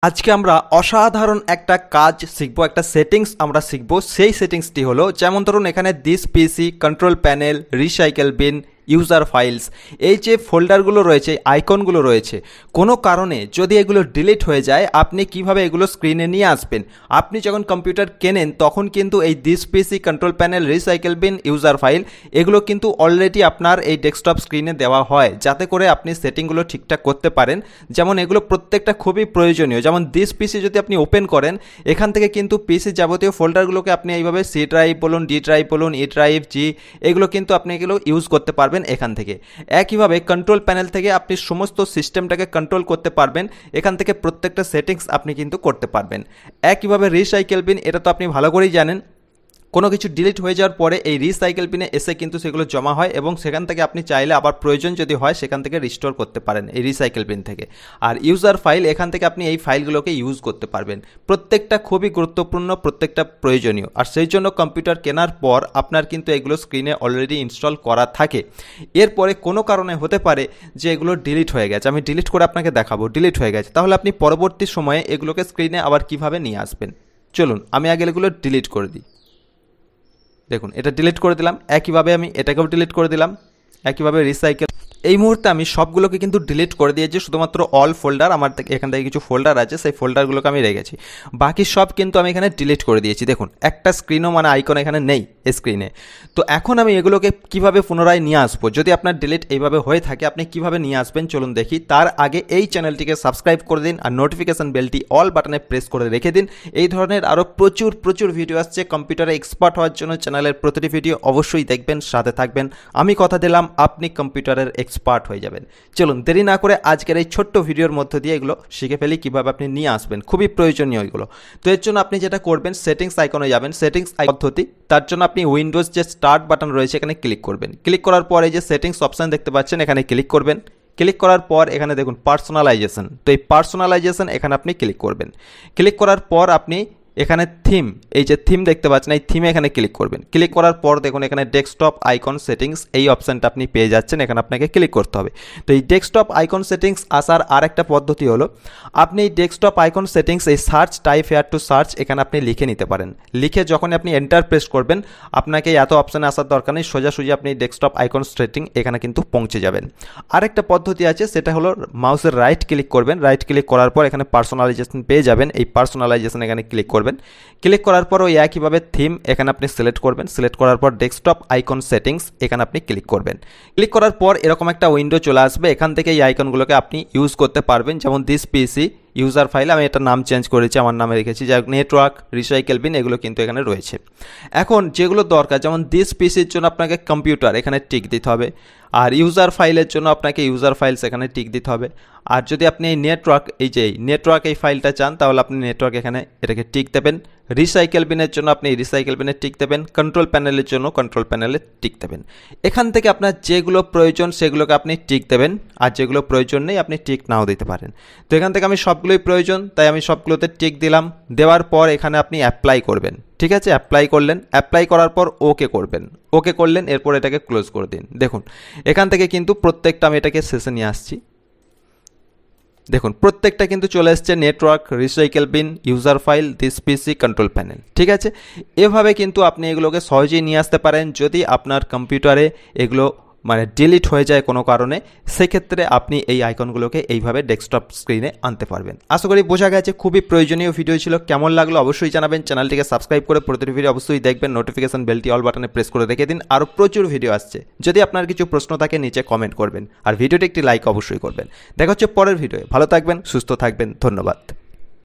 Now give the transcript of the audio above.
আজকে আমরা অসাধারণ একটা কাজ শিখবো, একটা সেটিংস আমরা শিখবো। সেই সেটিংসটি হলো, যেমন ধরুন এখানে this PC, control panel, recycle bin, user files, এই যে ফোল্ডারগুলো রয়েছে, আইকনগুলো রয়েছে, কোনো কারণে যদি এগুলো ডিলিট হয়ে যায়, আপনি কিভাবে এগুলো স্ক্রিনে নিয়ে আসবেন। আপনি যখন কম্পিউটার কেনেন তখন কিন্তু এই this PC, control panel, recycle bin, user file এগুলো কিন্তু অলরেডি আপনার এই ডেস্কটপ স্ক্রিনে দেওয়া হয়, যাতে করে আপনি সেটিংগুলো ঠিকঠাক করতে পারেন। যেমন এগুলো প্রত্যেকটা খুবই প্রয়োজনীয়। যেমন দিস পিসি যদি আপনি ওপেন করেন, এখান থেকে কিন্তু পিসি যাবতীয় ফোল্ডারগুলোকে আপনি এইভাবে সি ড্রাইভ বলুন, ডি ড্রাইভ বলুন, ই ড্রাইভ, জি, এগুলো কিন্তু আপনি এগুলো ইউজ করতে পারবেন এখান থেকে। একইভাবে কন্ট্রোল প্যানেল থেকে আপনি সমস্ত সিস্টেমটাকে কন্ট্রোল করতে পারবেন, এখান থেকে প্রত্যেকটা সেটিংস আপনি কিন্তু করতে পারবেন। একইভাবে রিসাইকেল বিন, এটা তো আপনি ভালো করেই জানেন, কোনো কিছু ডিলিট হয়ে যাওয়ার পরে এই রিসাইকেল বিনে এসে কিন্তু সেগুলো জমা হয় এবং সেখান থেকে আপনি চাইলে আবার প্রয়োজন যদি হয় সেখান থেকে রিস্টোর করতে পারেন এই রিসাইকেল বিন থেকে। আর ইউজার ফাইল, এখান থেকে আপনি এই ফাইলগুলোকে ইউজ করতে পারবেন। প্রত্যেকটা খুবই গুরুত্বপূর্ণ, প্রত্যেকটা প্রয়োজনীয়। আর সেই জন্য কম্পিউটার কেনার পর আপনার কিন্তু এগুলো স্ক্রিনে অলরেডি ইনস্টল করা থাকে। এরপরে কোনো কারণে হতে পারে যে এগুলো ডিলিট হয়ে গেছে, আমি ডিলিট করে আপনাকে দেখাবো ডিলিট হয়ে গেছে, তাহলে আপনি পরবর্তী সময়ে এগুলোকে স্ক্রিনে আবার কিভাবে নিয়ে আসবেন। চলুন আমি আগে এগুলো ডিলিট করে দিই। দেখুন, এটা ডিলিট করে দিলাম। একইভাবে আমি এটাকেও ডিলিট করে দিলাম। একইভাবে রিসাইকেল, এই মুহূর্তে আমি সবগুলোকে কিন্তু ডিলিট করে দিয়েছি, শুধুমাত্র অল ফোল্ডার, আমার এখান থেকে কিছু ফোল্ডার আছে, সেই ফোল্ডারগুলোকে আমি রেখেছি। বাকি সব কিন্তু আমি এখানে ডিলিট করে দিয়েছি। দেখুন, একটা স্ক্রিনও মানে আইকন এখানে নেই স্ক্রিনে। তো এখন আমি এগুলোকে কিভাবে পুনরায় নিয়ে আসবো, যদি আপনার ডিলিট এইভাবে হয়ে থাকে আপনি কিভাবে নিয়ে আসবেন চলুন দেখি। তার আগে এই চ্যানেলটিকে সাবস্ক্রাইব করে দিন আর নোটিফিকেশন বেলটি অল বাটনে প্রেস করে রেখে দিন। এই ধরনের আরও প্রচুর ভিডিও আসছে কম্পিউটারে এক্সপার্ট হওয়ার জন্য। চ্যানেলের প্রতিটি ভিডিও অবশ্যই দেখবেন, সাথে থাকবেন। আমি কথা দিলাম আপনি কম্পিউটারের এক্সপার্ট হয়ে যাবেন। চলুন দেরি না করে আজকের এই ছোট্ট ভিডিওর মধ্য দিয়ে এগুলো শিখে ফেলি কীভাবে আপনি নিয়ে আসবেন, খুবই প্রয়োজনীয় এগুলো। তো এর জন্য আপনি যেটা করবেন, সেটিংস আইকনে যাবেন। সেটিংস পদ্ধতি, তার জন্য আপনি উইন্ডোজ যে স্টার্ট বাটন রয়েছে এখানে ক্লিক করবেন। ক্লিক করার পর এই যে সেটিংস অপশান দেখতে পাচ্ছেন, এখানে ক্লিক করবেন। ক্লিক করার পর এখানে দেখুন পার্সোনালাইজেশন, তো এই পার্সোনালাইজেশন এখানে আপনি ক্লিক করবেন। ক্লিক করার পর আপনি এখানে থিম, এই যে থিম দেখতে পাচ্ছেন, এই থিমে এখানে ক্লিক করবেন। ক্লিক করার পর দেখুন এখানে ডেস্কটপ আইকন সেটিংস, এই অপশানটা আপনি পেয়ে যাচ্ছেন, এখানে আপনাকে ক্লিক করতে হবে। তো এই ডেস্কটপ আইকন সেটিংস আসার আরেকটা পদ্ধতি হলো, আপনি এই ডেস্কটপ আইকন সেটিংস, এই search type hair to search, এখানে আপনি লিখে নিতে পারেন। লিখে যখন আপনি এন্টার প্রেস করবেন, আপনাকে এত অপশানে আসার দরকার নেই, সোজাসুজি আপনি ডেস্কটপ আইকন সেটিং এখানে কিন্তু পৌঁছে যাবেন। আরেকটা পদ্ধতি আছে, সেটা হলো মাউসের রাইট ক্লিক করবেন। রাইট ক্লিক করার পর এখানে পার্সোনালাইজেশন পেয়ে যাবেন, এই পার্সোনালাইজেশন এখানে ক্লিক করবেন। ক্লিক করার পর ওই একইভাবে থিম এখানে আপনি সিলেক্ট করবেন। সিলেক্ট করার পর ডেস্কটপ আইকন সেটিংস এখানে আপনি ক্লিক করবেন। ক্লিক করার পর এরকম একটা উইন্ডো চলে আসবে, এখান থেকে এই আইকনগুলোকে আপনি ইউজ করতে পারবেন। যেমন দিস পিসি, ইউজার ফাইল, আমি এটা নাম চেঞ্জ করেছি, আমার নামে রেখেছি, যাই হোক, নেটওয়ার্ক, রিসাইকেল বিন, এগুলো কিন্তু এখানে রয়েছে। এখন যেগুলো দরকার, যেমন দিস পিসির জন্য আপনাকে কম্পিউটার এখানে টিক দিতে হবে, আর ইউজার ফাইলের জন্য আপনাকে ইউজার ফাইলস এখানে টিক দিতে হবে। আর যদি আপনি এই নেটওয়ার্ক, এই যে নেটওয়ার্ক এই ফাইলটা চান, তাহলে আপনি নেটওয়ার্ক এখানে এটাকে টিক দেবেন। রিসাইকেল বিনের জন্য আপনি রিসাইকেল বিনে টিক দেবেন। কন্ট্রোল প্যানেলের জন্য কন্ট্রোল প্যানেলে টিক দেবেন। এখান থেকে আপনার যেগুলো প্রয়োজন সেগুলোকে আপনি টিক দেবেন, আর যেগুলো প্রয়োজন নেই আপনি টিক নাও দিতে পারেন। তো এখান থেকে আমি সবগুলোই প্রয়োজন, তাই আমি সবগুলোতে টিক দিলাম। দেওয়ার পর এখানে আপনি অ্যাপ্লাই করবেন, ঠিক আছে? অ্যাপ্লাই করলেন, অ্যাপ্লাই করার পর ওকে করবেন, ওকে করলেন, এরপর এটাকে ক্লোজ করে দিন। দেখুন এখান থেকে কিন্তু প্রত্যেকটা, আমি এটাকে শেষে নিয়ে আসছি, দেখুন প্রত্যেকটা কিন্তু চলে এসছে, network, recycle bin, user file, this PC, control panel, ঠিক আছে? এভাবে কিন্তু আপনি এগুলোকে সহজেই নিয়ে আসতে পারেন। যদি আপনার কম্পিউটারে এগুলো মানে ডিলিট হয়ে যায় কোনো কারণে, সেক্ষেত্রে আপনি এই আইকনগুলোকে এইভাবে ডেস্কটপ স্ক্রিনে আনতে পারবেন। আশা করি বোঝা গেছে, খুবই প্রয়োজনীয় ভিডিও ছিল। কেমন লাগলো অবশ্যই জানাবেন। চ্যানেলটিকে সাবস্ক্রাইব করে প্রতিটি ভিডিও অবশ্যই দেখবেন। নোটিফিকেশন বেলটি অল বাটনে প্রেস করে রেখে দিন, আরও প্রচুর ভিডিও আসছে। যদি আপনার কিছু প্রশ্ন থাকে নিচে কমেন্ট করবেন, আর ভিডিওটি একটি লাইক অবশ্যই করবেন। দেখা হচ্ছে পরের ভিডিওয়ে। ভালো থাকবেন, সুস্থ থাকবেন, ধন্যবাদ।